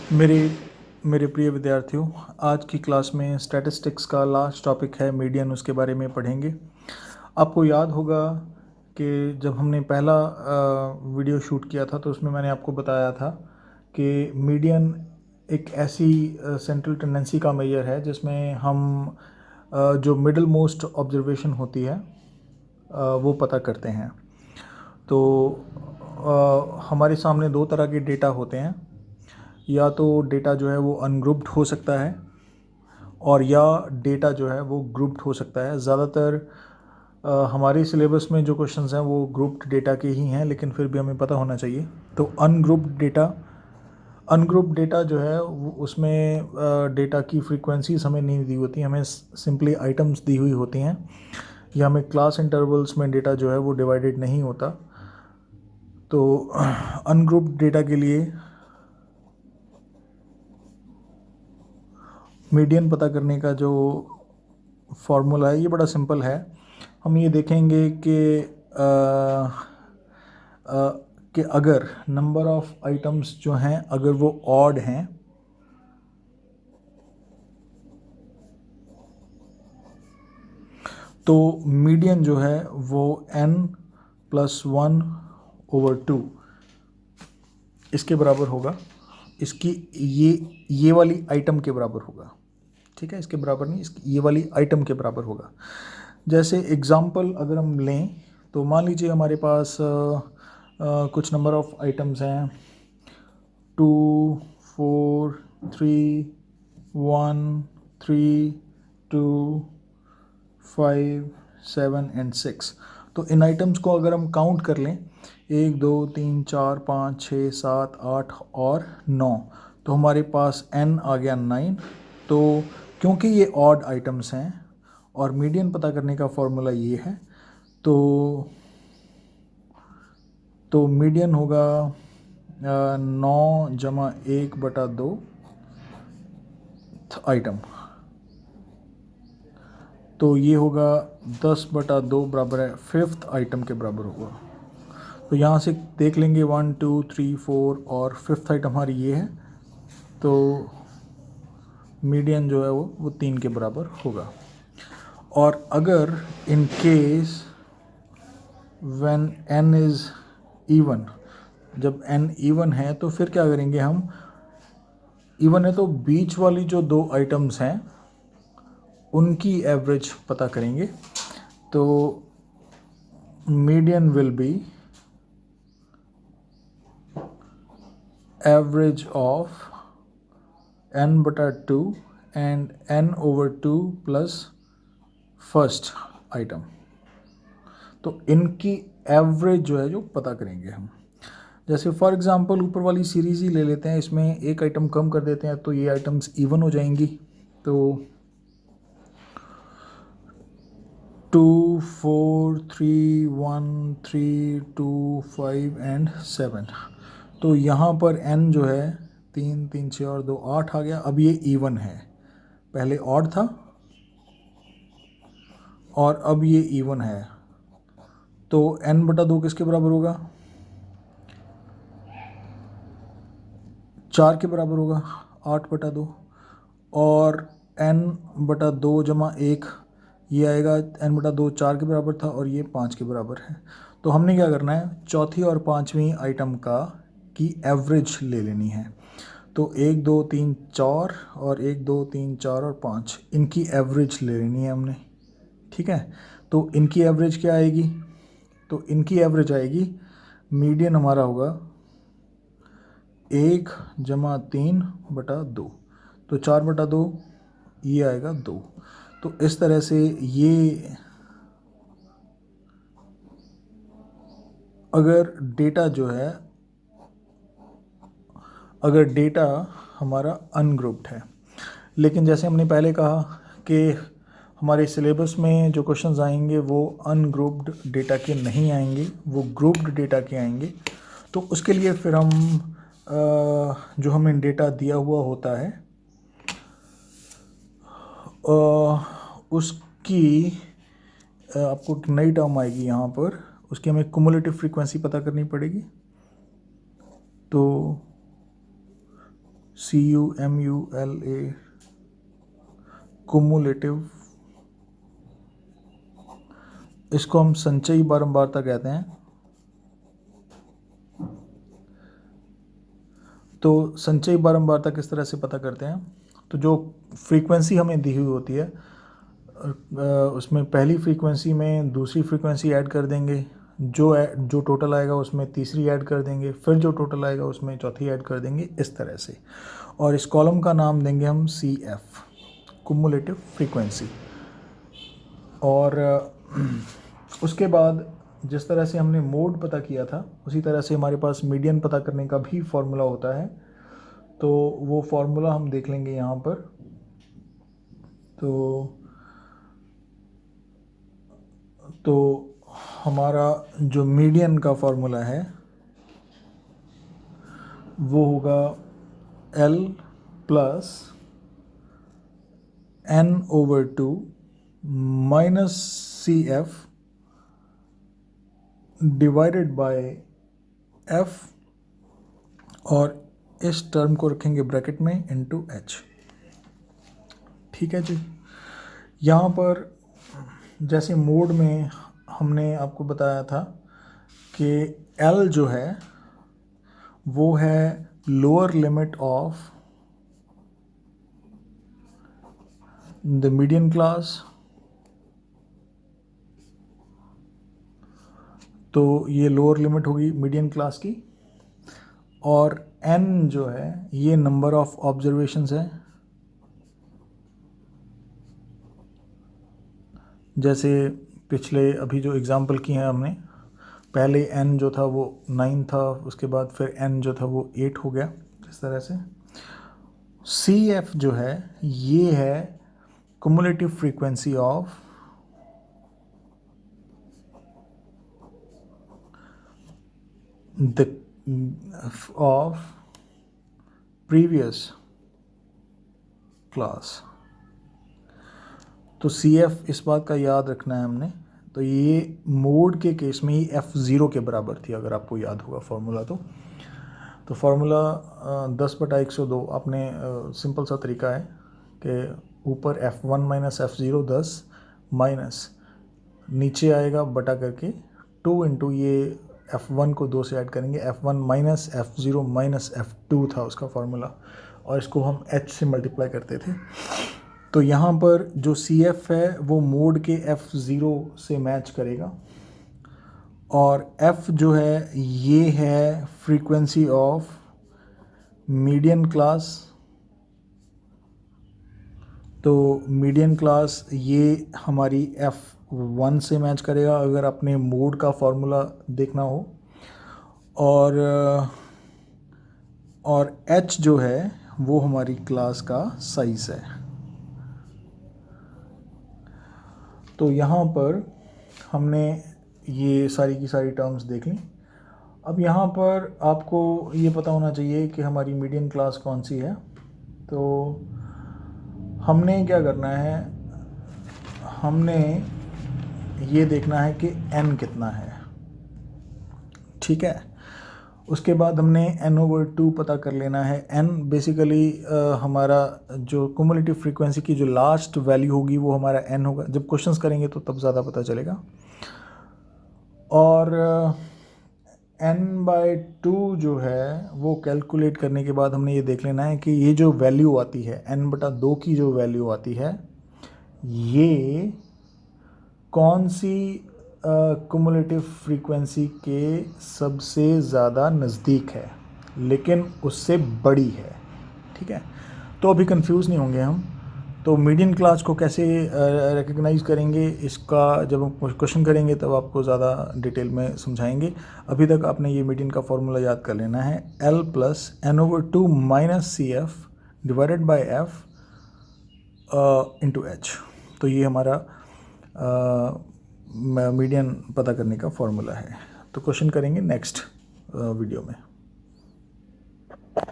मेरे मेरे प्रिय विद्यार्थियों, आज की क्लास में स्टैटिस्टिक्स का लास्ट टॉपिक है मीडियन, उसके बारे में पढ़ेंगे। आपको याद होगा कि जब हमने पहला वीडियो शूट किया था तो उसमें मैंने आपको बताया था कि मीडियन एक ऐसी सेंट्रल टेंडेंसी का मेजर है जिसमें हम जो मिडल मोस्ट ऑब्जर्वेशन होती है वो पता करते हैं। तो हमारे सामने दो तरह के डेटा होते हैं। या तो डेटा जो है वो अनग्रुप्ड हो सकता है और या डेटा जो है वो ग्रुप्ड हो सकता है। ज़्यादातर हमारे सिलेबस में जो क्वेश्चंस हैं वो ग्रुप्ड डेटा के ही हैं, लेकिन फिर भी हमें पता होना चाहिए। तो अनग्रुप्ड डेटा जो है वो उसमें डेटा की फ्रीक्वेंसीज हमें नहीं दी होती, हमें सिंपली आइटम्स दी हुई होती हैं, या हमें क्लास इंटरवल्स में डेटा जो है वो डिवाइडेड नहीं होता। तो अनग्रुप्ड डेटा के लिए मीडियन पता करने का जो फॉर्मूला है ये बड़ा सिंपल है। हम ये देखेंगे कि अगर नंबर ऑफ आइटम्स जो हैं अगर वो ऑड हैं तो मीडियन जो है वो n+1/2 इसके बराबर होगा। इसकी ये वाली आइटम के बराबर होगा, ठीक है। इसके बराबर नहीं, इसकी ये वाली आइटम के बराबर होगा। जैसे एग्ज़ाम्पल अगर हम लें तो मान लीजिए हमारे पास कुछ नंबर ऑफ आइटम्स हैं 2, 4, 3, 1, 3, 2, 5, 7 एंड 6। तो इन आइटम्स को अगर हम काउंट कर लें 1, 2, 3, 4, 5, 6, 7, 8 और 9, तो हमारे पास n आ गया 9। तो क्योंकि ये ऑड आइटम्स हैं और मीडियन पता करने का फॉर्मूला ये है, तो मीडियन होगा 9 + 1/2 आइटम। तो ये होगा 10/2 बराबर है फिफ्थ आइटम के बराबर होगा। तो यहाँ से देख लेंगे 1, 2, 3, 4 और फिफ्थ आइटम हमारी ये है। तो मीडियन जो है वो 3 के बराबर होगा। और अगर in case when n is even, जब n इवन है तो फिर क्या करेंगे हम, इवन है तो बीच वाली जो दो आइटम्स हैं उनकी एवरेज पता करेंगे। तो median will be average of n/2 and n/2 plus first item. तो इनकी एवरेज जो है जो पता करेंगे हम। जैसे फॉर एग्जांपल ऊपर वाली सीरीज़ ही ले लेते हैं, इसमें एक आइटम कम कर देते हैं तो ये आइटम्स इवन हो जाएंगी। तो 2, 4, 3, 1, 3, 2, 5 एंड 7। तो यहाँ पर n जो है 3, 3, 6 और 2 8 आ गया। अब ये इवन है, पहले ऑड था और अब ये इवन है। तो n/2 किसके बराबर होगा, 4 के बराबर होगा, 8/2। और n/2 + 1 ये आएगा, n/2 4 के बराबर था और ये 5 के बराबर है। तो हमने क्या करना है, चौथी और पाँचवीं आइटम की एवरेज ले लेनी है। तो 1, 2, 3, 4 और 1, 2, 3, 4 और 5 इनकी एवरेज ले लेनी है हमने, ठीक है। तो इनकी एवरेज क्या आएगी, तो इनकी एवरेज आएगी, मीडियन हमारा होगा 1 + 3/2। तो 4/2 ये आएगा 2। तो इस तरह से ये अगर डेटा हमारा अनग्रुप्ड है। लेकिन जैसे हमने पहले कहा कि हमारे सिलेबस में जो क्वेश्चंस आएंगे वो अनग्रुप्ड डेटा के नहीं आएंगे, वो ग्रुप्ड डेटा के आएंगे। तो उसके लिए फिर हम जो हमें डेटा दिया हुआ होता है उसकी आपको एक नई टर्म आएगी यहाँ पर, उसकी हमें कुमुलेटिव फ्रीक्वेंसी पता करनी पड़ेगी। तो CUMULA, कुमुलेटिव, इसको हम संचयी बारंबारता कहते हैं। तो संचयी बारंबारता किस तरह से पता करते हैं? तो जो फ्रीक्वेंसी हमें दी हुई होती है उसमें पहली फ्रीक्वेंसी में दूसरी फ्रीक्वेंसी ऐड कर देंगे, जो टोटल आएगा उसमें तीसरी ऐड कर देंगे, फिर जो टोटल आएगा उसमें चौथी ऐड कर देंगे, इस तरह से। और इस कॉलम का नाम देंगे हम CF, कुमुलेटिव फ्रीक्वेंसी। और उसके बाद जिस तरह से हमने मोड पता किया था उसी तरह से हमारे पास मीडियन पता करने का भी फॉर्मूला होता है। तो वो फॉर्मूला हम देख लेंगे यहाँ पर। तो हमारा जो मीडियन का फॉर्मूला है वो होगा L plus N/2 minus CF divided by F, और इस टर्म को रखेंगे ब्रैकेट में इनटू H। ठीक है जी। यहाँ पर जैसे मोड में हमने आपको बताया था कि L जो है वो है lower limit of the median class. तो ये लोअर लिमिट होगी मीडियन क्लास की, और N जो है ये नंबर ऑफ ऑब्जर्वेशंस है। जैसे पिछले अभी जो एग्जांपल किए हैं हमने, पहले N जो था वो 9 था, उसके बाद फिर N जो था वो 8 हो गया, इस तरह से। CF जो है ये है cumulative frequency of the of previous class। तो CF इस बात का याद रखना है हमने। तो ये मोड के केस में ही F0 के बराबर थी, अगर आपको याद होगा फॉर्मूला। तो फार्मूला 10/102, आपने सिंपल सा तरीका है कि ऊपर F1 माइनस F0 10 माइनस नीचे आएगा बटा करके 2 इंटू ये F1 को 2 से ऐड करेंगे, F1 minus F0 minus F2 था उसका फार्मूला, और इसको हम H से मल्टीप्लाई करते थे। तो यहाँ पर जो CF है वो मोड के F0 से मैच करेगा, और F जो है ये है फ्रीक्वेंसी ऑफ मीडियन क्लास। तो मीडियन क्लास ये हमारी F1 से मैच करेगा अगर अपने मोड का फॉर्मूला देखना हो, और H जो है वो हमारी क्लास का साइज है। तो यहाँ पर हमने ये सारी की सारी टर्म्स देख ली। अब यहाँ पर आपको ये पता होना चाहिए कि हमारी मीडियन क्लास कौन सी है। तो हमने क्या करना है, हमने ये देखना है कि n कितना है। ठीक है, उसके बाद हमने n/2 पता कर लेना है। n बेसिकली हमारा जो क्युमुलेटिव फ्रीक्वेंसी की जो लास्ट वैल्यू होगी वो हमारा n होगा। जब क्वेश्चंस करेंगे तो तब ज़्यादा पता चलेगा। और n/2 जो है वो कैलकुलेट करने के बाद हमने ये देख लेना है कि ये जो वैल्यू आती है n/2 की जो वैल्यू आती है ये कौन सी क्युमुलेटिव फ्रीक्वेंसी के सबसे ज़्यादा नज़दीक है, लेकिन उससे बड़ी है। ठीक है, तो अभी कंफ्यूज नहीं होंगे हम। तो मीडियन क्लास को कैसे रिकग्नाइज़ करेंगे, इसका जब हम क्वेश्चन करेंगे तब आपको ज़्यादा डिटेल में समझाएंगे। अभी तक आपने ये मीडियन का फॉर्मूला याद कर लेना है, L plus N/2 minus CF divided by F into H। तो ये हमारा मीडियन पता करने का फॉर्मूला है। तो क्वेश्चन करेंगे नेक्स्ट वीडियो में।